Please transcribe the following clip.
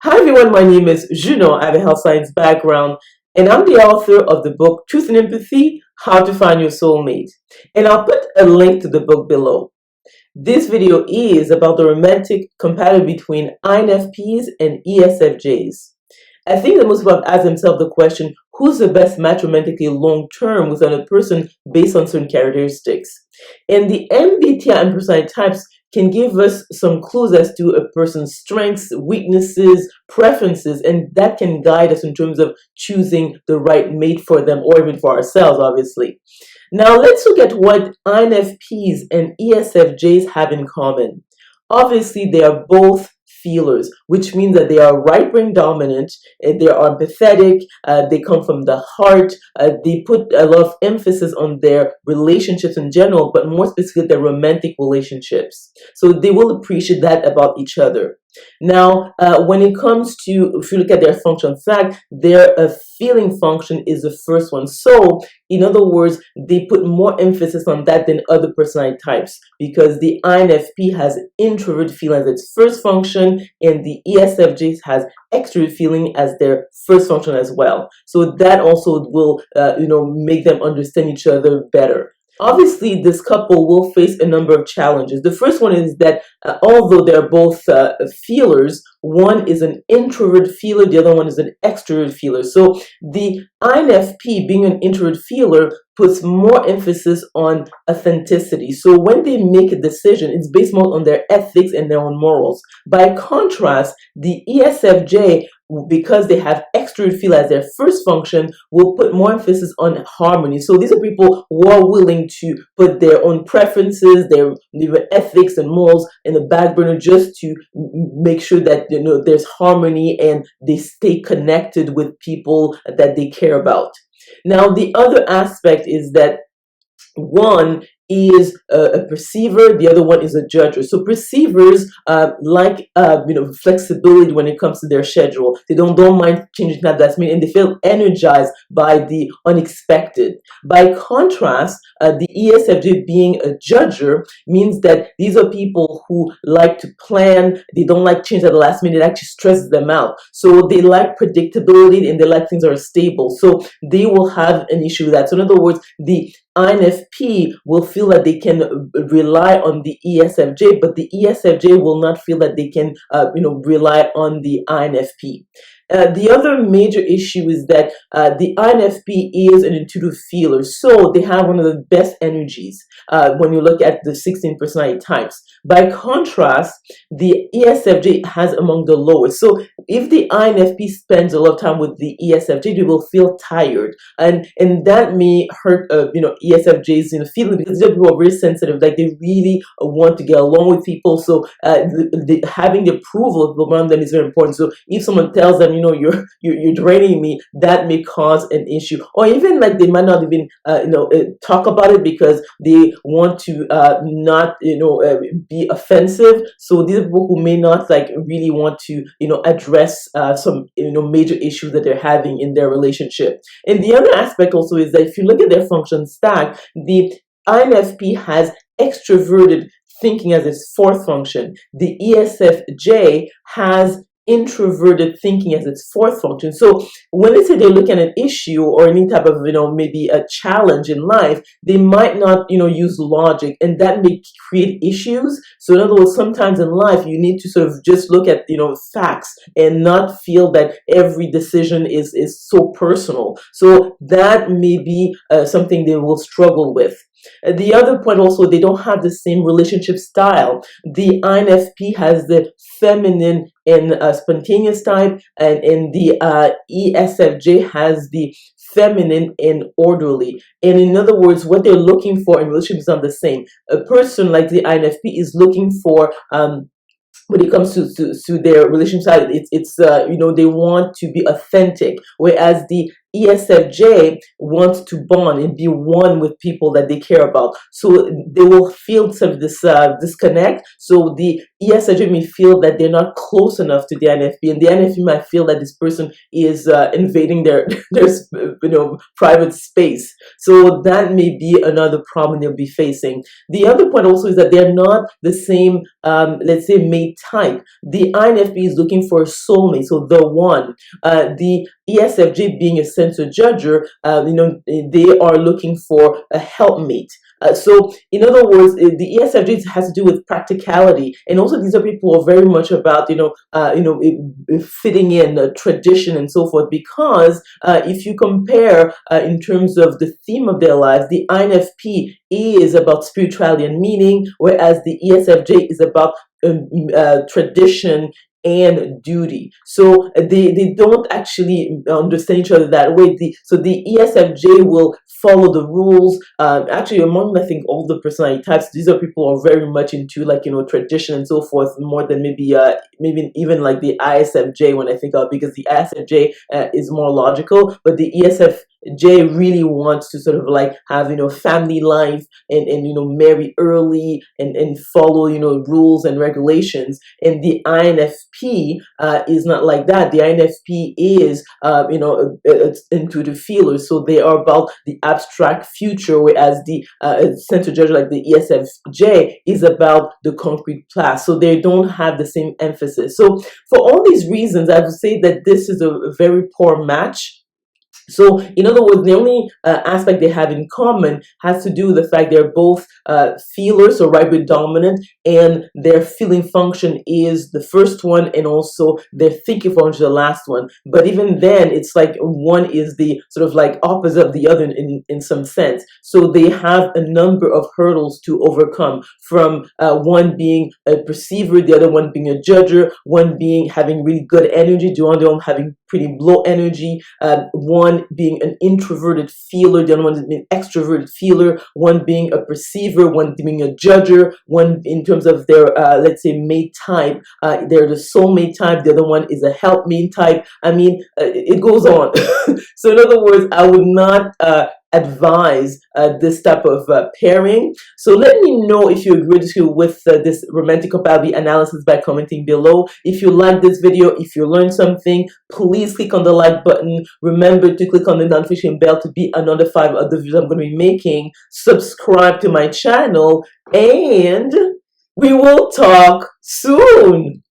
Hi everyone, my name is Junon. I have a health science background and I'm the author of the book Truth and Empathy, How to Find Your Soulmate. And I'll put a link to the book below. This video is about the romantic compatibility between INFPs and ESFJs. I think that most people have asked themselves the question, who's the best match romantically long term with another person based on certain characteristics? And the MBTI and personality types can give us some clues as to a person's strengths, weaknesses, preferences, and that can guide us in terms of choosing the right mate for them or even for ourselves, obviously. Now, let's look at what INFPs and ESFJs have in common. Obviously, they are both feelers, which means that they are right brain dominant, they are empathetic, they come from the heart, they put a lot of emphasis on their relationships in general, but more specifically their romantic relationships. So they will appreciate that about each other. Now, when it comes to, if you look at their function, in fact, their feeling function is the first one. So, in other words, they put more emphasis on that than other personality types because the INFP has introvert feeling as its first function and the ESFJ has extrovert feeling as their first function as well. So that also will, make them understand each other better. Obviously, this couple will face a number of challenges. The first one is that although they're both feelers, one is an introvert feeler, the other one is an extrovert feeler. So the INFP, being an introvert feeler, puts more emphasis on authenticity. So when they make a decision, it's based more on their ethics and their own morals. By contrast, the ESFJ, because they have extrovert feel as their first function, will put more emphasis on harmony. So these are people who are willing to put their own preferences, their ethics and morals in the back burner just to make sure that there's harmony and they stay connected with people that they care about. Now, the other aspect is that one is a perceiver, the other one is a judger. So perceivers like flexibility when it comes to their schedule. They don't mind changing that last minute, and they feel energized by the unexpected. By contrast, the ESFJ being a judger means that these are people who like to plan. They don't like change at the last minute. It actually stresses them out. So they like predictability and they like things that are stable. So they will have an issue with that. So in other words, the INFP will feel that they can rely on the ESFJ, but the ESFJ will not feel that they can, rely on the INFP. The other major issue is that the INFP is an intuitive feeler, so they have one of the best energies when you look at the 16 personality types. By contrast, the ESFJ has among the lowest. So if the INFP spends a lot of time with the ESFJ, they will feel tired, and that may hurt ESFJ's feeling, because these people are very sensitive. Like they really want to get along with people, so having the approval around them is very important. So if someone tells them, you're draining me, that may cause an issue, or even like they might not even talk about it because they want to not be offensive. So these are people who may not like really want to address some major issues that they're having in their relationship. And the other aspect also is that if you look at their function stack, the INFP has extroverted thinking as its fourth function. The ESFJ has introverted thinking as its fourth function. So when they say they're looking at an issue or any type of maybe a challenge in life, they might not use logic, and that may create issues. So in other words, sometimes in life you need to sort of just look at facts and not feel that every decision is so personal. So that may be something they will struggle with. The other point also, they don't have the same relationship style. The INFP has the feminine and spontaneous type, and the ESFJ has the feminine and orderly. And in other words, what they're looking for in relationships is not the same. A person like the INFP is looking for when it comes to their relationship side, it's they want to be authentic, whereas the ESFJ wants to bond and be one with people that they care about. So they will feel sort of this disconnect. So the ESFJ may feel that they're not close enough to the INFP, and the INFP might feel that this person is invading their private space. So that may be another problem they'll be facing. The other point also is that they're not the same, let's say, mate type. The INFP is looking for a soulmate, so the one. The ESFJ, being a sensor judger, they are looking for a helpmate. So, in other words, the ESFJ has to do with practicality, and also these are people who are very much about fitting in tradition and so forth. Because if you compare in terms of the theme of their lives, the INFP is about spirituality and meaning, whereas the ESFJ is about tradition and duty. So they don't actually understand each other that way. So the ESFJ will follow the rules. Actually, among, I think, all the personality types, these are people who are very much into tradition and so forth, more than maybe even like the ISFJ, when I think of, because the ISFJ is more logical, but the ESFJ really wants to sort of like have family life and marry early and follow rules and regulations. And the INFP is not like that. The INFP is it's intuitive feelers, so they are about the abstract future, whereas the sensor judge, like the ESFJ, is about the concrete past. So they don't have the same emphasis. So for all these reasons, I would say that this is a very poor match. So, in other words, the only aspect they have in common has to do with the fact they're both feelers, so right brain dominant, and their feeling function is the first one, and also their thinking function is the last one. But even then, it's like one is the sort of like opposite of the other in some sense. So they have a number of hurdles to overcome, from one being a perceiver, the other one being a judger, one being having really good energy, the other one having pretty low energy, one being an introverted feeler, the other one being an extroverted feeler, one being a perceiver, one being a judger, one in terms of their, let's say, mate type, they're the soulmate type, the other one is a helpmate type. I mean, it goes on. So in other words, I would not advise this type of pairing. So let me know if you agree with this romantic compatibility analysis by commenting below. If you like this video, if you learned something, please click on the like button. Remember to click on the notification bell to be notified of the videos I'm going to be making. Subscribe to my channel, and we will talk soon.